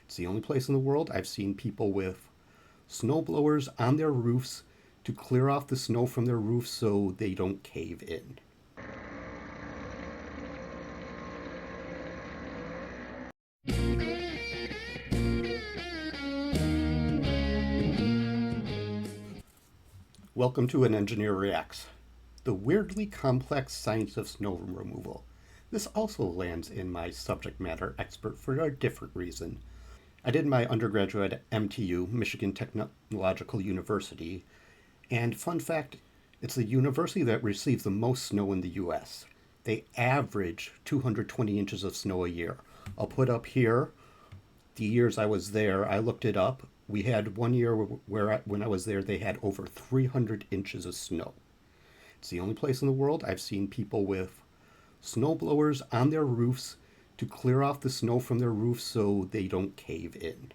It's the only place in the world I've seen people with snow blowers on their roofs to clear off the snow from their roofs so they don't cave in. Welcome to An Engineer Reacts, the weirdly complex science of snow removal. This also lands in my subject matter expert for a different reason. I did my undergraduate at MTU, Michigan Technological University, and fun fact, it's the university that receives the most snow in the US. They average 220 inches of snow a year. I'll put up here the years I was there. I looked it up. We had one year when I was there, they had over 300 inches of snow. It's the only place in the world I've seen people with snow blowers on their roofs to clear off the snow from their roofs so they don't cave in.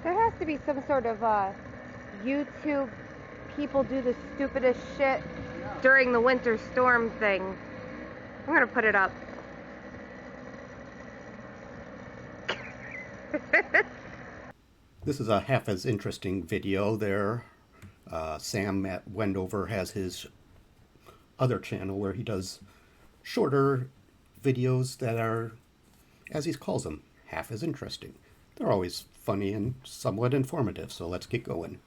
There has to be some sort of YouTube people do the stupidest shit during the winter storm thing. I'm gonna put it up. This is a half as interesting video there. Sam at Wendover has his other channel where he does shorter videos that are, as he calls them, half as interesting. They're always funny and somewhat informative, so let's get going.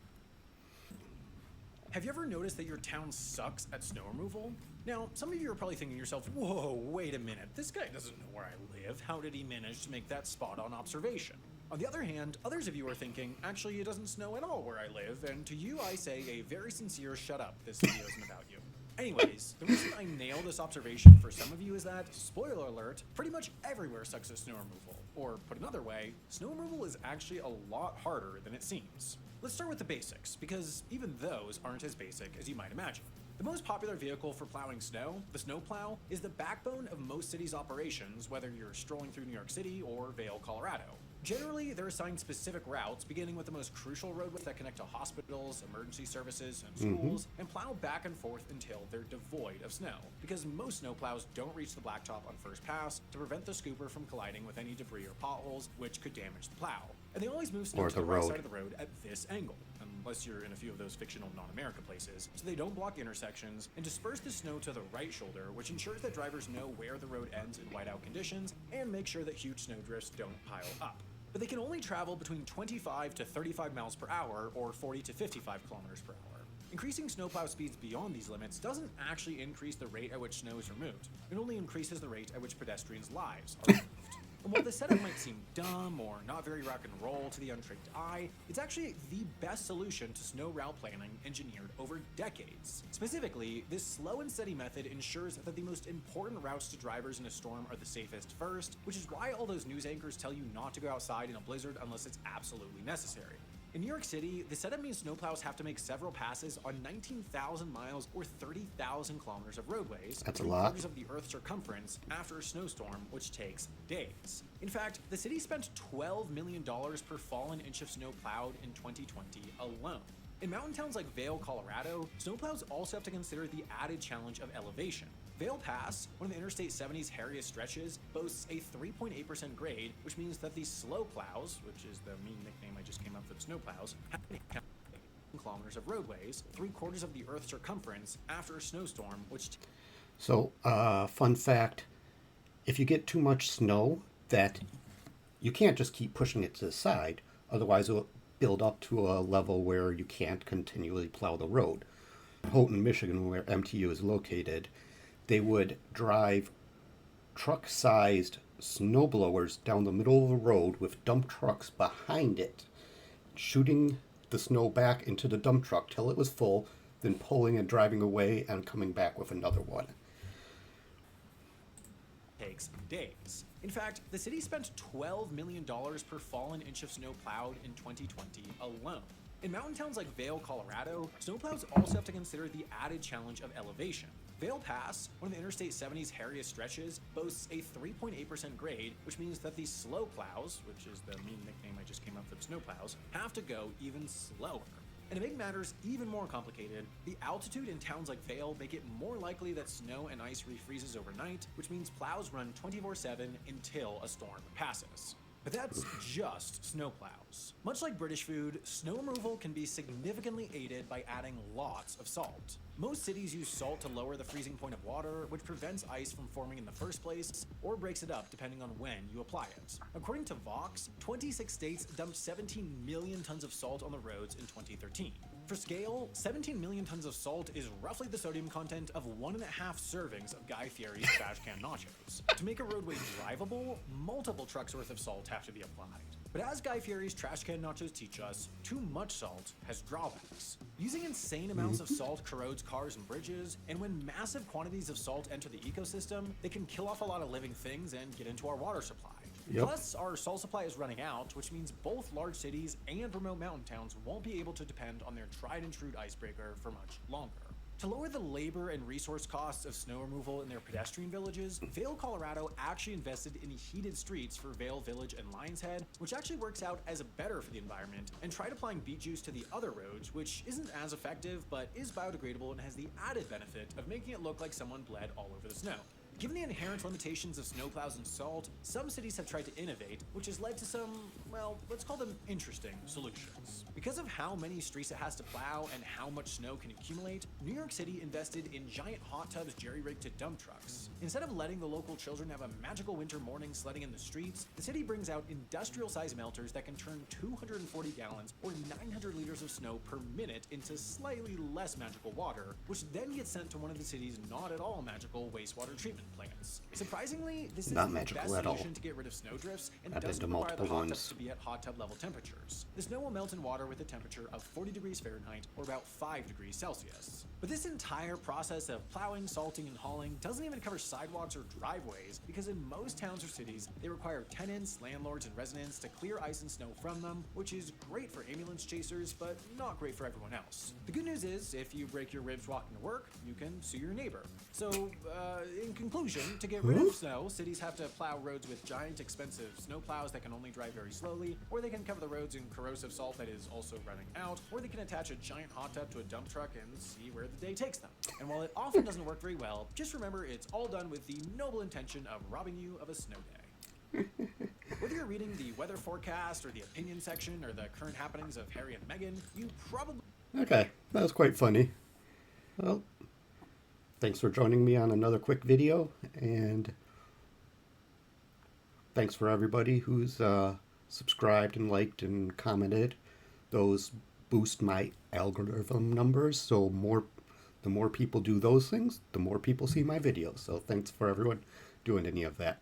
Have you ever noticed that your town sucks at snow removal? Now, some of you are probably thinking to yourself, whoa, wait a minute, this guy doesn't know where I live. How did he manage to make that spot on observation? On the other hand, others of you are thinking, actually, it doesn't snow at all where I live, and to you I say a very sincere shut up, this video isn't about you. Anyways, the reason I nail this observation for some of you is that, spoiler alert, pretty much everywhere sucks at snow removal. Or, put another way, snow removal is actually a lot harder than it seems. Let's start with the basics, because even those aren't as basic as you might imagine. The most popular vehicle for plowing snow, the snowplow, is the backbone of most cities' operations, whether you're strolling through New York City or Vail, Colorado. Generally, they're assigned specific routes, beginning with the most crucial roadways that connect to hospitals, emergency services, and schools, and plow back and forth until they're devoid of snow, because most snowplows don't reach the blacktop on first pass to prevent the scooper from colliding with any debris or potholes, which could damage the plow. And they always move snow to the right side of the road at this angle, unless you're in a few of those fictional non-America places, so they don't block intersections, and disperse the snow to the right shoulder, which ensures that drivers know where the road ends in whiteout conditions, and make sure that huge snowdrifts don't pile up. But they can only travel between 25 to 35 miles per hour or 40 to 55 kilometers per hour. Increasing snowplow speeds beyond these limits doesn't actually increase the rate at which snow is removed. It only increases the rate at which pedestrians' lives are removed. And while this setup might seem dumb or not very rock and roll to the untrained eye, it's actually the best solution to snow route planning engineered over decades. Specifically, this slow and steady method ensures that the most important routes to drivers in a storm are the safest first, which is why all those news anchors tell you not to go outside in a blizzard unless it's absolutely necessary. In New York City, the setup means snowplows have to make several passes on 19,000 miles or 30,000 kilometers of roadways, That's a lot. 3/4 of the Earth's circumference, after a snowstorm, which takes days. In fact, the city spent $12 million per fallen inch of snow plowed in 2020 alone. In mountain towns like Vail, Colorado, snowplows also have to consider the added challenge of elevation. Vail Pass, one of the Interstate 70's hairiest stretches, boasts a 3.8% grade, which means that these slow plows, which is the mean nickname I just came up for the snow plows, have to count kilometers of roadways, 3/4 of the Earth's circumference, after a snowstorm, which... So, fun fact, if you get too much snow, that you can't just keep pushing it to the side, otherwise it'll build up to a level where you can't continually plow the road. Houghton, Michigan, where MTU is located, they would drive truck-sized snowblowers down the middle of the road with dump trucks behind it, shooting the snow back into the dump truck till it was full, then pulling and driving away and coming back with another one. Takes days. In fact, the city spent $12 million per fallen inch of snow plowed in 2020 alone. In mountain towns like Vail, Colorado, snowplows also have to consider the added challenge of elevation. Vail Pass, one of the Interstate 70's hairiest stretches, boasts a 3.8% grade, which means that these slow plows, which is the mean nickname I just came up for the snow plows, have to go even slower. And to make matters even more complicated, the altitude in towns like Vale make it more likely that snow and ice refreezes overnight, which means plows run 24/7 until a storm passes. But that's just snowplows. Much like British food, snow removal can be significantly aided by adding lots of salt. Most cities use salt to lower the freezing point of water, which prevents ice from forming in the first place, or breaks it up depending on when you apply it. According to Vox, 26 states dumped 17 million tons of salt on the roads in 2013. For scale, 17 million tons of salt is roughly the sodium content of 1.5 servings of Guy Fieri's trash can nachos. To make a roadway drivable, multiple trucks worth of salt have to be applied. But as Guy Fieri's trash can nachos teach us, too much salt has drawbacks. Using insane amounts of salt corrodes cars and bridges, and when massive quantities of salt enter the ecosystem, they can kill off a lot of living things and get into our water supply. Yep. Plus, our salt supply is running out, which means both large cities and remote mountain towns won't be able to depend on their tried and true icebreaker for much longer. To lower the labor and resource costs of snow removal in their pedestrian villages, Vail, Colorado actually invested in heated streets for Vail Village and Lion's Head, which actually works out as better for the environment, and tried applying beet juice to the other roads, which isn't as effective but is biodegradable and has the added benefit of making it look like someone bled all over the snow. Given the inherent limitations of snowplows and salt, some cities have tried to innovate, which has led to some, well, let's call them interesting solutions. Because of how many streets it has to plow and how much snow can accumulate, New York City invested in giant hot tubs jerry-rigged to dump trucks. Instead of letting the local children have a magical winter morning sledding in the streets, the city brings out industrial-sized melters that can turn 240 gallons or 900 liters of snow per minute into slightly less magical water, which then gets sent to one of the city's not at all magical wastewater treatment plants. Surprisingly, this is Not the magical best at all. solution to get rid of snowdrifts and I've been doesn't to require the multiple hot tubs ones. to be at hot tub level temperatures. The snow will melt in water with a temperature of 40 degrees Fahrenheit or about 5 degrees Celsius. But this entire process of plowing, salting, and hauling doesn't even cover sidewalks or driveways, because in most towns or cities, they require tenants, landlords, and residents to clear ice and snow from them, which is great for ambulance chasers, but not great for everyone else. The good news is, if you break your ribs walking to work, you can sue your neighbor. So, in conclusion, to get rid of snow, cities have to plow roads with giant, expensive snow plows that can only drive very slowly, or they can cover the roads in corrosive salt that is also running out, or they can attach a giant hot tub to a dump truck and see where the day takes them. And while it often doesn't work very well, just remember it's all done with the noble intention of robbing you of a snow day. Whether you're reading the weather forecast or the opinion section or the current happenings of Harry and Meghan, you probably... Okay, that was quite funny. Well, thanks for joining me on another quick video, and thanks for everybody who's subscribed and liked and commented. Those boost my algorithm numbers, so the more people do those things, the more people see my videos. So thanks for everyone doing any of that.